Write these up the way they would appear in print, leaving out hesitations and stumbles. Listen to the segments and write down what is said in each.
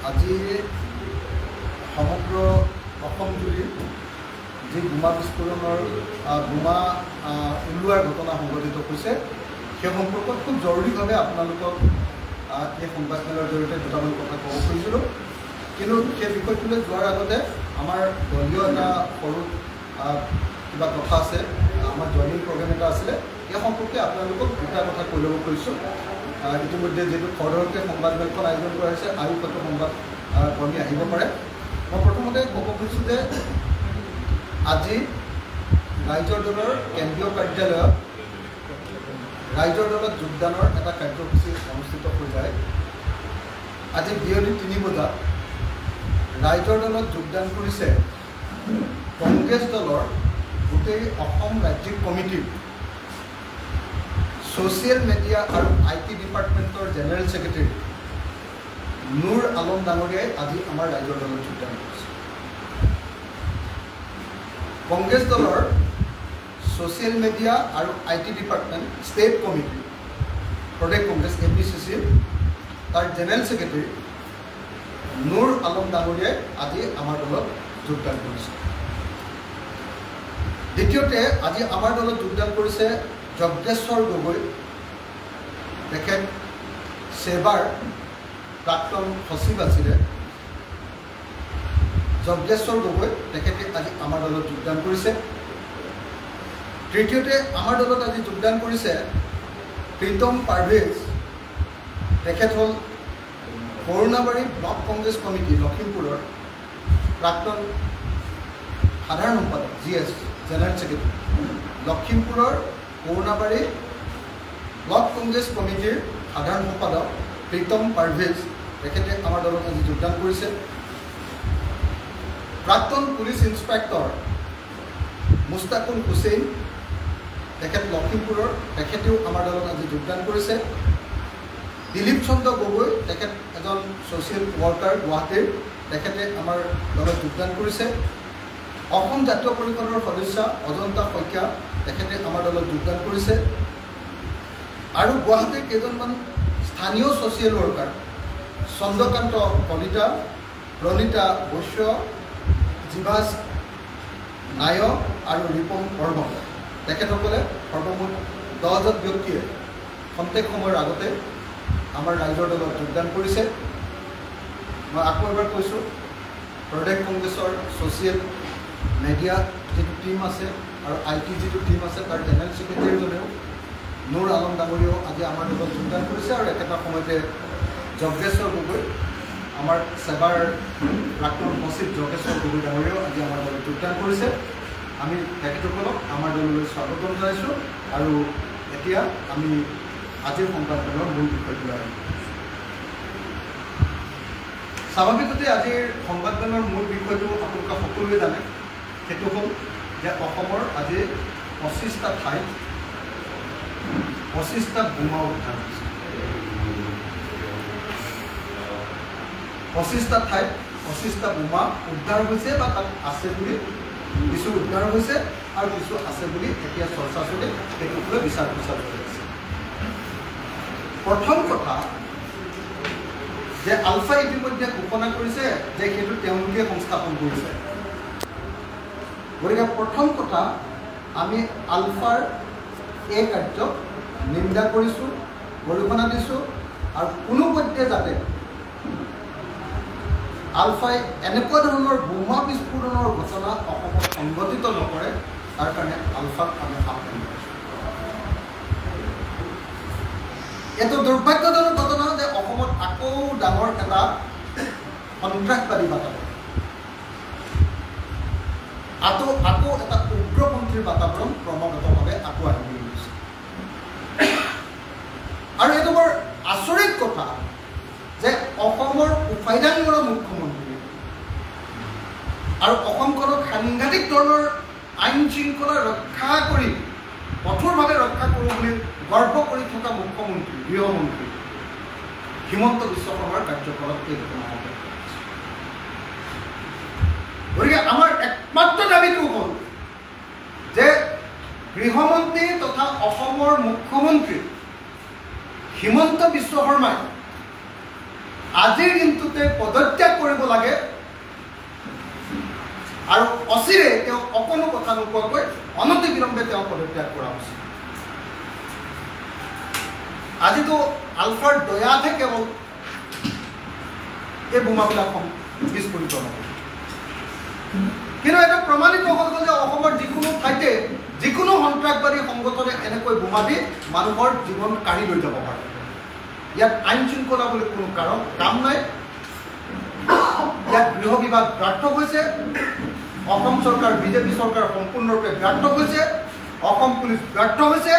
আজি সমগ্ৰ অসমজুৰি যি বোমা বিস্ফোৰণৰ বোমা ওলোৱাৰ ঘটনা সংঘটিত হৈছে সেই সম্পৰ্কত খুব জৰুৰীভাৱে আপোনালোকক এই সংবাদমেলৰ জৰিয়তে দুটামান কথা ক'ব খুজিছিলোঁ। কিন্তু সেই বিষয়টোলৈ যোৱাৰ আগতে আমাৰ দলীয় এটা সৰু কিবা কথা আছে, আমাৰ জইনিং প্ৰগ্ৰেম এটা আছিলে, এই সম্পৰ্কে আপোনালোকক দুটা কথা কৈ ল'ব খুজিছোঁ। ইতিমধ্যে যিহেতু খৰধৰকৈ সংবাদমেলখন আয়োজন কৰা হৈছে, আৰু কত সংবাদ কৰ্মী আহিব পাৰে। মই প্ৰথমতে ক'ব খুজিছোঁ যে আজি ৰাইজৰ দলৰ কেন্দ্ৰীয় কাৰ্যালয়ত ৰাইজৰ দলত যোগদানৰ এটা কাৰ্যসূচী অনুষ্ঠিত হৈ যায়। আজি বিয়লি ৩ বজাত ৰাইজৰ দলত যোগদান কৰিছে কংগ্ৰেছ দলৰ গোটেই অসম ৰাজ্যিক কমিটিৰ ছ'চিয়েল মিডিয়া আৰু IT ডিপাৰ্টমেণ্টৰ জেনেৰেল ছেক্ৰেটেৰী নুৰ আলম ডাঙৰীয়াই আজি আমাৰ ৰাইজৰ দলত যোগদান কৰিছে। কংগ্ৰেছ দলৰ ছ'চিয়েল মিডিয়া আৰু IT department state committee Pradesh Congress APCC তাৰ জেনেৰেল ছেক্ৰেটেৰী নুৰ আলম ডাঙৰীয়াই আজি আমাৰ দলত যোগদান কৰিছে। দ্বিতীয়তে আজি আমাৰ দলত যোগদান কৰিছে যজ্ঞেশ্বৰ গগৈ। তেখেত সেবাৰ প্ৰাক্তন সচিব আছিলে। যজ্ঞেশ্বৰ গগৈ তেখেতে আজি আমাৰ দলত যোগদান কৰিছে। তৃতীয়তে আমাৰ দলত আজি যোগদান কৰিছে প্ৰীতম পাৰভেজ। তেখেত হ'ল কৰুণাবাৰী ব্লক কংগ্ৰেছ কমিটি লখিমপুৰৰ প্ৰাক্তন সাধাৰণ সম্পাদক GS জেনেৰেল ছেক্ৰেটেৰী। লখিমপুৰৰ কৰুণাবাৰী ব্লক কংগ্ৰেছ কমিটিৰ সাধাৰণ সম্পাদক প্ৰীতম পাৰভেজ তেখেতে আমাৰ দলত আজি যোগদান কৰিছে। প্ৰাক্তন পুলিচ ইন্সপেক্টৰ মুস্তাকুল হুছেইন তেখেত লখিমপুৰৰ, তেখেতেও আমাৰ দলত আজি যোগদান কৰিছে। দিলীপ চন্দ্ৰ গগৈ তেখেত এজন ছ'চিয়েল ৱৰ্কাৰ গুৱাহাটীৰ, তেখেতে আমাৰ দলত যোগদান কৰিছে। অসম জাতীয় পৰিষদৰ সদস্য অজন্তা শইকীয়া তেখেতে আমাৰ দলত যোগদান কৰিছে। আৰু গুৱাহাটীৰ কেইজনমান স্থানীয় ছ'চিয়েল ৱৰ্কাৰ চন্দ্ৰকান্ত কলিতা, প্ৰণীতা বৈশ্য, জীৱাজ নায়ক আৰু ৰিপম বৰ্মন তেখেতসকলে সৰ্বমুঠ 10জন ব্যক্তিয়ে খন্তেক সময়ৰ আগতে আমাৰ ৰাইজৰ দলত যোগদান কৰিছে। মই আকৌ এবাৰ কৈছোঁ, প্ৰদেশ কংগ্ৰেছৰ ছ'চিয়েল মিডিয়া যিটো টীম আছে আৰু IT যিটো টীম আছে তাৰ জেনেৰেল ছেক্ৰেটেৰীজনেও নুৰ আলম ডাঙৰীয়াও আজি আমাৰ দলত যোগদান কৰিছে। আৰু একেটা সময়তে যজ্ঞেশ্বৰ গগৈ, আমাৰ সেবাৰ প্ৰাক্তন সচিব যজ্ঞেশ্বৰ গগৈ ডাঙৰীয়াও আজি আমাৰ দলত যোগদান কৰিছে। আমি তেখেতসকলক আমাৰ দললৈ স্বাগতম জনাইছোঁ। আৰু এতিয়া আমি আজিৰ সংবাদমেলৰ মূল বিষয়টোলৈ আহিম। স্বাভাৱিকতে আজিৰ সংবাদমেলৰ মূল বিষয়টো আপোনালোকে সকলোৱে জানে, সেইটো হ'ল যে অসমৰ আজি 25টা ঠাইত 25টা বোমা উদ্ধাৰ হৈছে। 25টা ঠাইত 25টা বোমা উদ্ধাৰ হৈছে বা তাত আছে বুলি, কিছু উদ্ধাৰ হৈছে আৰু কিছু আছে বুলি এতিয়া চৰ্চা চলে, সেইটোক লৈ বিচাৰ বিচাৰ চলি আছে। প্ৰথম কথা যে আলফাই ইতিমধ্যে ঘোষণা কৰিছে যে সেইটো তেওঁলোকে সংস্থাপন কৰিছে। গতিকে প্ৰথম কথা, আমি আলফাৰ এই কাৰ্যক নিন্দা কৰিছোঁ, গৰিহণা দিছোঁ, আৰু কোনোপধ্যে যাতে আলফাই এনেকুৱা ধৰণৰ বোমা বিস্ফোৰণৰ ঘটনা অসমত সংঘটিত নকৰে, তাৰ কাৰণে আলফাক আমি আহ্বান কৰিছোঁ। এইটো দুৰ্ভাগ্যজনক ঘটনা যে অসমত আকৌ ডাঙৰ এটা সন্ত্ৰাসবাদী বাতাবৰণ, আকৌ এটা উগ্ৰপন্থীৰ বাতাবৰণ ক্ৰমাগতভাৱে আকৌ আহিবলৈ লৈছে। আৰু এইটো বৰ আচৰিত কথা যে অসমৰ উপাধ্যায়ৰ মুখ্যমন্ত্ৰী আৰু অসমখনক সাংঘাতিক ধৰণৰ আইন শৃংখলা ৰক্ষা কৰি কঠোৰভাৱে ৰক্ষা কৰোঁ বুলি গৰ্ব কৰি থকা মুখ্যমন্ত্ৰী, গৃহমন্ত্ৰী হিমন্ত বিশ্ব শৰ্মাৰ কাৰ্যকালত এই ঘটনা হ'ব। গতিকে আমাৰ একমাত্ৰ দাবীটো হ'ল যে গৃহমন্ত্ৰী তথা অসমৰ মুখ্যমন্ত্ৰী হিমন্ত বিশ্ব শৰ্মাই আজিৰ দিনটোতে পদত্যাগ কৰিব লাগে আৰু অচিৰে তেওঁ অকণো কথা নোকোৱাকৈ অনতি বিলম্বে তেওঁ পদত্যাগ কৰা উচিত। আজিতো আলফাৰ দয়াতহে কেৱল এই বোমাবিলাক বিস্ফোৰিত নহয়, কিন্তু এটা প্ৰমাণিত হৈ গ'ল যে অসমৰ যিকোনো ঠাইতে যিকোনো সন্ত্ৰাসবাদী সংগঠনে এনেকৈ বোমা দি মানুহৰ জীৱন কাঢ়ি লৈ যাব পাৰে। ইয়াত আইন শৃংখলা বুলি কোনো কাম নাই। ইয়াত গৃহ বিভাগ ব্যৰ্থ হৈছে, অসম চৰকাৰ বিজেপি চৰকাৰ সম্পূৰ্ণৰূপে ব্যৰ্থ হৈছে, অসম পুলিচ ব্যৰ্থ হৈছে,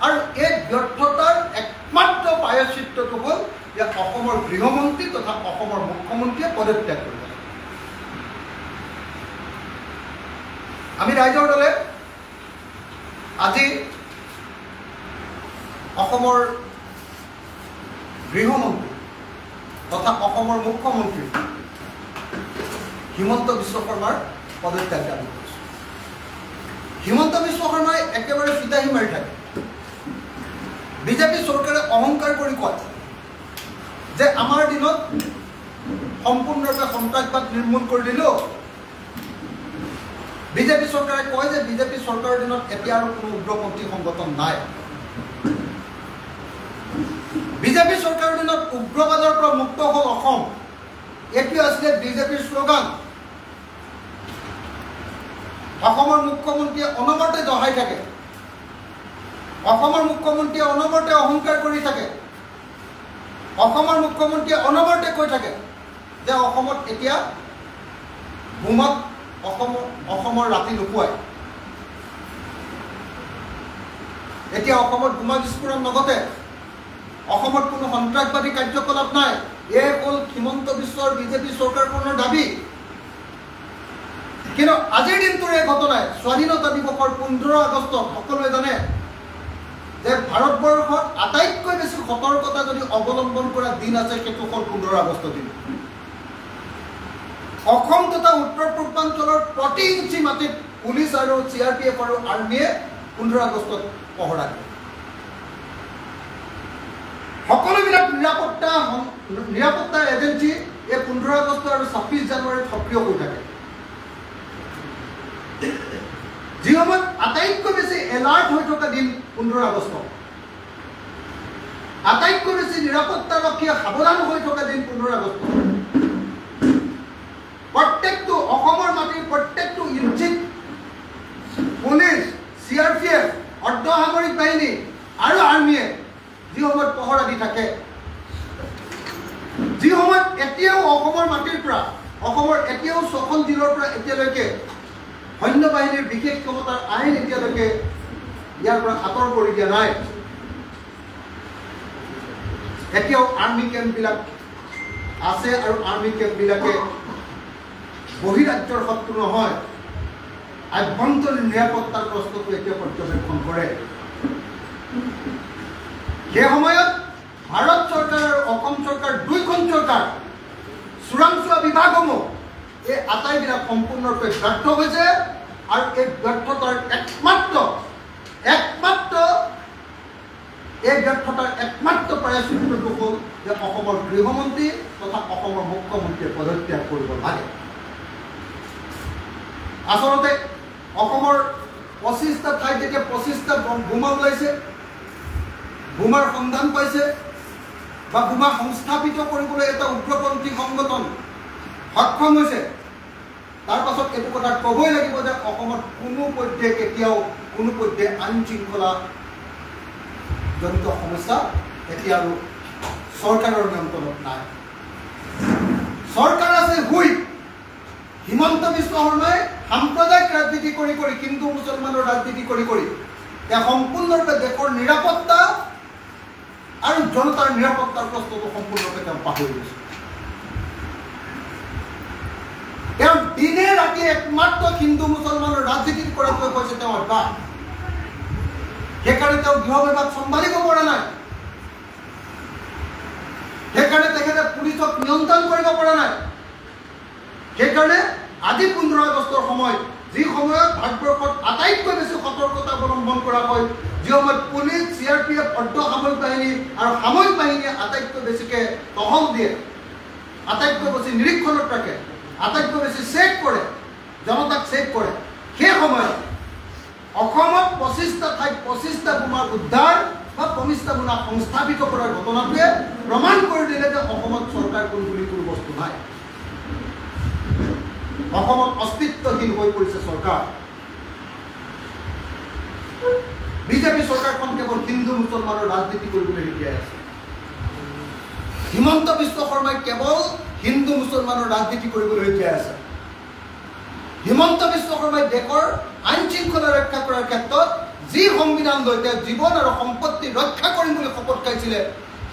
আৰু এই ব্যৰ্থতাৰ একমাত্ৰ প্ৰায়শ্চিত্তটো হ'ল যে অসমৰ গৃহমন্ত্ৰী তথা অসমৰ মুখ্যমন্ত্ৰীয়ে পদত্যাগ কৰিব লাগে। আমি ৰাইজৰ দলে আজি অসমৰ গৃহমন্ত্ৰী তথা অসমৰ মুখ্যমন্ত্ৰী হিমন্ত বিশ্ব শৰ্মাৰ পদত্যাগ দাবী কৰিছোঁ। হিমন্ত বিশ্ব শৰ্মাই একেবাৰে ফিতাহী মাৰি থাকে। বিজেপি চৰকাৰে অহংকাৰ কৰি কয় যে আমাৰ দিনত সম্পূৰ্ণৰূপে সন্ত্ৰাসবাদ নিৰ্মূল কৰি দিলোঁ। বিজেপি চৰকাৰে কয় যে বিজেপি চৰকাৰৰ দিনত এতিয়া আৰু কোনো উগ্ৰপন্থী সংগঠন নাই। বিজেপি চৰকাৰৰ দিনত উগ্ৰবাদৰ পৰা মুক্ত হ'ল অসম, এইটো আছিলে বিজেপিৰ শ্লোগান। অসমৰ মুখ্যমন্ত্ৰীয়ে অনবৰতে দহাই থাকে, অসমৰ মুখ্যমন্ত্ৰীয়ে অনবৰতে অহংকাৰ কৰি থাকে, অসমৰ মুখ্যমন্ত্ৰীয়ে অনবৰতে কৈ থাকে যে অসমত এতিয়া বোমাত অসমৰ ৰাতি নোপোৱায়, এতিয়া অসমত বোমা বিস্ফোৰণ নঘটে, অসমত কোনো সন্ত্ৰাসবাদী কাৰ্যকলাপ নাই। এই হ'ল হিমন্ত বিশ্বৰ বিজেপি চৰকাৰখনৰ দাবী। কিন্তু আজিৰ দিনটোৰ এই ঘটনাই স্বাধীনতা দিৱসৰ 15 আগষ্টত সকলোৱে জানে যে ভাৰতবৰ্ষত আটাইতকৈ বেছি সতৰ্কতা যদি অৱলম্বন কৰা দিন আছে সেইটো হ'ল 15 আগষ্ট দিন। অসম তথা উত্তৰ পূৰ্বাঞ্চলৰ প্ৰতি ইঞ্চি মাটিত পুলিচ আৰু CRPF আৰু আৰ্মীয়ে 15 আগষ্টত পহৰা দিয়ে। সকলোবিলাক নিৰাপত্তা এজেঞ্চি এই 15 আগষ্ট আৰু 26 জানুৱাৰীত সক্ৰিয় হৈ থাকে। যি সময়ত আটাইতকৈ বেছি এলাৰ্ট হৈ থকা দিন 15 আগষ্ট, আটাইতকৈ বেছি নিৰাপত্তাৰক্ষীয়ে সাৱধান হৈ থকা দিন 15 আগষ্ট। প্ৰত্যেকটো অসমৰ মাটিৰ প্ৰত্যেকটো ইঞ্চিত পুলিচ, CRPF, অৰ্ধসামৰিক বাহিনী আৰু আৰ্মীয়ে যি সময়ত পহৰা দি থাকে, যি সময়ত এতিয়াও অসমৰ মাটিৰ পৰা অসমৰ এতিয়াও 6খন জিলাৰ পৰা এতিয়ালৈকে সৈন্য বাহিনীৰ বিশেষ ক্ষমতাৰ আইন এতিয়ালৈকে ইয়াৰ পৰা আঁতৰ কৰি দিয়া নাই। এতিয়াও আৰ্মি কেম্পবিলাক আছে আৰু আৰ্মি কেম্পবিলাকে বহিৰাজ্যৰ শত্ৰু নহয়, আভ্যন্তৰীণ নিৰাপত্তাৰ প্ৰশ্নটো এতিয়া পৰ্যবেক্ষণ কৰে। সেই সময়ত ভাৰত চৰকাৰ আৰু অসম চৰকাৰ দুইখন চৰকাৰ চোৰাংচোৱা বিভাগসমূহ এই আটাইবিলাক সম্পূৰ্ণৰূপে ব্যৰ্থ হৈছে। আৰু এই ব্যৰ্থতাৰ একমাত্ৰ প্ৰায়শ্চিত্তটো হ'ল যে অসমৰ গৃহমন্ত্ৰী তথা অসমৰ মুখ্যমন্ত্ৰীয়ে পদত্যাগ কৰিব লাগে। আচলতে অসমৰ 25টা ঠাইত এতিয়া 25টা বোমা ওলাইছে, বোমাৰ সন্ধান পাইছে বা বোমা সংস্থাপিত কৰিবলৈ এটা উগ্ৰপন্থী সংগঠন সক্ষম হৈছে। তাৰ পাছত এইটো কথা ক'বই লাগিব যে অসমত কোনো পধ্যে কেতিয়াও কোনো পধ্যে আইন শৃংখলা জনিত সমস্যা এতিয়া আৰু চৰকাৰৰ নিয়ন্ত্ৰণত নাই। চৰকাৰ আছে হুইপ। হিমন্ত বিশ্ব শৰ্মাই সাম্প্ৰদায়িক ৰাজনীতি কৰি হিন্দু মুছলমানৰ ৰাজনীতি কৰি তেওঁ সম্পূৰ্ণৰূপে দেশৰ নিৰাপত্তা আৰু জনতাৰ নিৰাপত্তাৰ প্ৰশ্নটো সম্পূৰ্ণৰূপে তেওঁ পাহৰি গৈছে। তেওঁ দিনে ৰাতি একমাত্ৰ হিন্দু মুছলমানৰ ৰাজনীতি কৰাটোৱে হৈছে তেওঁৰ অভ্যাস। সেইকাৰণে তেওঁ গৃহ বিভাগ চম্ভালিব পৰা নাই, সেইকাৰণে তেখেতে পুলিচক নিয়ন্ত্ৰণ কৰিব পৰা নাই। সেইকাৰণে আজি 15 আগষ্টৰ সময়, যি সময়ত ভাৰতবৰ্ষত আটাইতকৈ বেছি সতৰ্কতা অৱলম্বন কৰা হয়, যি সময়ত পুলিচ, CRPF, অৰ্ধসামৰিক বাহিনী আৰু সামৰিক বাহিনীয়ে আটাইতকৈ বেছিকৈ টহল দিয়ে, আটাইতকৈ বেছি নিৰীক্ষণত ৰাখে, আটাইতকৈ বেছি চেক কৰে, জনতাক চেক কৰে, সেই সময়ত অসমত 25টা ঠাইত 25টা বোমা উদ্ধাৰ বা 25টা বোমা সংস্থাপিত কৰাৰ ঘটনাটোৱে প্ৰমাণ কৰি দিলে যে অসমত চৰকাৰ কোন বুলি কোনো বস্তু নাই। অসমত অস্তিত্বহীন হৈ পৰিছে চৰকাৰ। বিজেপি চৰকাৰখন কেৱল হিন্দু মুছলমানৰ ৰাজনীতি কৰিবলৈ শিকাই আছে। হিমন্ত বিশ্ব শৰ্মাই কেৱল হিন্দু মুছলমানৰ ৰাজনীতি কৰিবলৈ শিকাই আছে। হিমন্ত বিশ্ব শৰ্মাই দেশৰ আইন শৃংখলা ৰক্ষা কৰাৰ ক্ষেত্ৰত যি সংবিধান লৈ তেওঁ জীৱন আৰু সম্পত্তি ৰক্ষা কৰিম বুলি শপত খাইছিলে,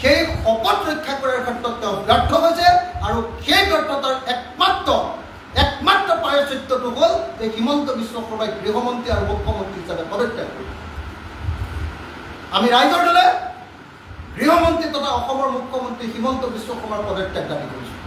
সেই শপত ৰক্ষা কৰাৰ ক্ষেত্ৰত তেওঁ ব্যৰ্থ হৈছে। আৰু সেই ব্যৰ্থতাৰ একমাত্ৰ প্ৰায়শ্চিত্তটো হ'ল যে হিমন্ত বিশ্ব শৰ্মাই গৃহমন্ত্ৰী আৰু মুখ্যমন্ত্ৰী হিচাপে পদত্যাগ কৰিব। আমি ৰাইজৰ দলে গৃহমন্ত্ৰী তথা অসমৰ মুখ্যমন্ত্ৰী হিমন্ত বিশ্ব শৰ্মাৰ পদত্যাগ দাবী কৰিছোঁ।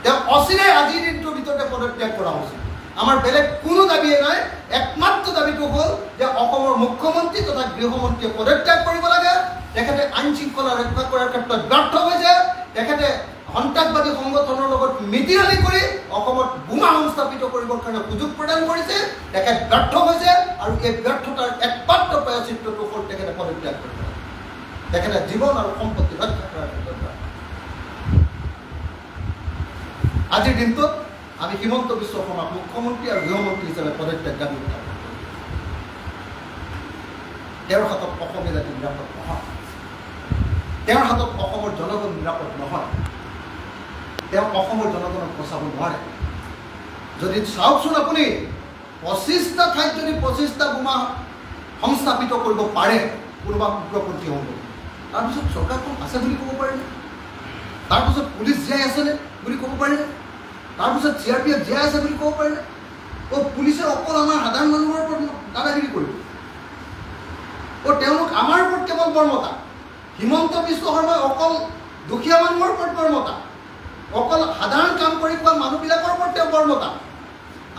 তেওঁ অচিৰে আজিৰ দিনটোৰ ভিতৰতে পদত্যাগ কৰা উচিত। আমাৰ বেলেগ কোনো দাবীয়ে নাই। একমাত্ৰ দাবীটো হ'ল যে অসমৰ মুখ্যমন্ত্ৰী তথা গৃহমন্ত্ৰীয়ে পদত্যাগ কৰিব লাগে। তেখেতে আইন শৃংখলা ৰক্ষা কৰাৰ ক্ষেত্ৰত ব্যৰ্থ হৈছে। তেখেতে সন্ত্ৰাসবাদী সংগঠনৰ লগত মিতিৰালি কৰি অসমত বোমা সংস্থাপিত কৰিবৰ কাৰণে সুযোগ প্ৰদান কৰিছে। তেখেত ব্যৰ্থ হৈছে আৰু এই ব্যৰ্থতাৰ একমাত্ৰ প্ৰায়শ্চিত্তটো হ'ল তেখেতে পদত্যাগ কৰিব লাগে। তেখেতে জীৱন আৰু সম্পত্তি ৰক্ষা কৰাৰ ক্ষেত্ৰত আজিৰ দিনটোত আমি হিমন্ত বিশ্ব শৰ্মাক মুখ্যমন্ত্ৰী আৰু গৃহমন্ত্ৰী হিচাপে পদত্যাগ দাবী উত্থাপন কৰিছোঁ। তেওঁৰ হাতত অসমীয়া জাতি নিৰাপদ নহয়। তেওঁৰ হাতত অসমৰ জনগণ নিৰাপদ নহয়। তেওঁ অসমৰ জনগণক বচাব নোৱাৰে। যদি চাওকচোন আপুনি 25টা ঠাইত যদি 25টা বোমা সংস্থাপিত কৰিব পাৰে কোনোবা উগ্ৰপন্থী সংগঠন, তাৰপিছত চৰকাৰখন আছে বুলি ক'ব পাৰিনে? তাৰপিছত পুলিচ জীয়াই আছেনে বুলি ক'ব পাৰিনে? তাৰপিছত CRPF জীয়াই আছে বুলি ক'ব পাৰিনে? পুলিচে অকল আমাৰ সাধাৰণ মানুহৰ ওপৰত দাদাগিৰি কৰিব। তেওঁলোক আমাৰ ওপৰত কেৱল বৰ্মতা। হিমন্ত বিশ্ব শৰ্মাই অকল দুখীয়া মানুহৰ ওপৰত বৰ্মতা, অকল সাধাৰণ কাম কৰি খোৱা মানুহবিলাকৰ ওপৰত তেওঁ বৰ্মতা।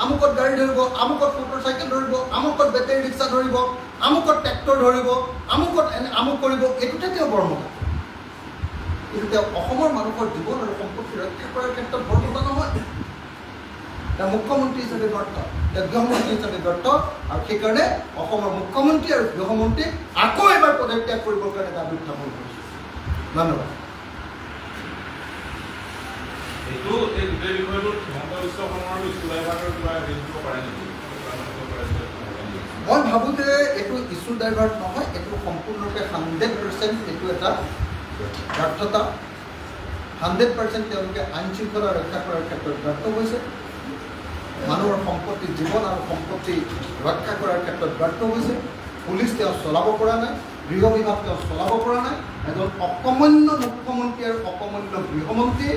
আমুকত গাড়ী ধৰিব, আমুকত মটৰচাইকেল ধৰিব, আমুকত বেটেৰী ৰিক্সা ধৰিব, আমুকত ট্ৰেক্টৰ ধৰিব, আমুকত আমুক কৰিব, এইটোতে তেওঁ বৰ্মতা। কিন্তু তেওঁ অসমৰ মানুহৰ জীৱন আৰু সম্পত্তি ৰক্ষা কৰাৰ ক্ষেত্ৰত বৰ্মতা নহয়। তেওঁ মুখ্যমন্ত্ৰী হিচাপে ব্যৰ্থ, তেওঁ গৃহমন্ত্ৰী হিচাপে ব্যৰ্থ। আৰু সেইকাৰণে অসমৰ মুখ্যমন্ত্ৰী আৰু গৃহমন্ত্ৰীক আকৌ এবাৰ পদত্যাগ কৰিবৰ কাৰণে দাবী উত্থাপন কৰিছোঁ। ধন্যবাদ। মই ভাবোঁ যে এইটো ইছ্যু ডাইভাৰ্ট নহয়, এইটো সম্পূৰ্ণৰূপে 100% এইটো এটা ব্যৰ্থতা। 100% তেওঁলোকে আইন শৃংখলা ৰক্ষা কৰাৰ ক্ষেত্ৰত ব্যৰ্থ হৈছে। মানুহৰ সম্পত্তি, জীৱন আৰু সম্পত্তি ৰক্ষা কৰাৰ ক্ষেত্ৰত ব্যৰ্থ হৈছে। পুলিচ তেওঁ চলাব পৰা নাই, গৃহ বিভাগ তেওঁ চলাব পৰা নাই। এজন অকমান্য মুখ্যমন্ত্ৰী আৰু অকমান্য গৃহমন্ত্ৰী,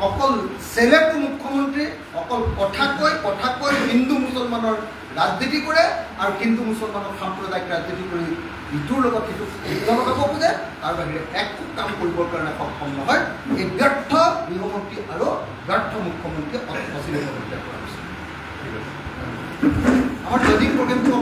অকল চেলেকু মুখ্যমন্ত্ৰী, অকল কথা কৈ হিন্দু মুছলমানৰ ৰাজনীতি কৰে আৰু হিন্দু মুছলমানৰ সাম্প্ৰদায়িক ৰাজনীতি কৰি ইটোৰ লগত সিটো লগাব খোজে। তাৰ বাহিৰে একো কাম কৰিবৰ কাৰণে সক্ষম নহয়। এই ব্যৰ্থ গৃহমন্ত্ৰী আৰু ব্যৰ্থ মুখ্যমন্ত্ৰীয়ে অচিৰে পদত্যাগ কৰা হৈছে। আমাৰ ট্ৰেডিং প্ৰগ্ৰেমটো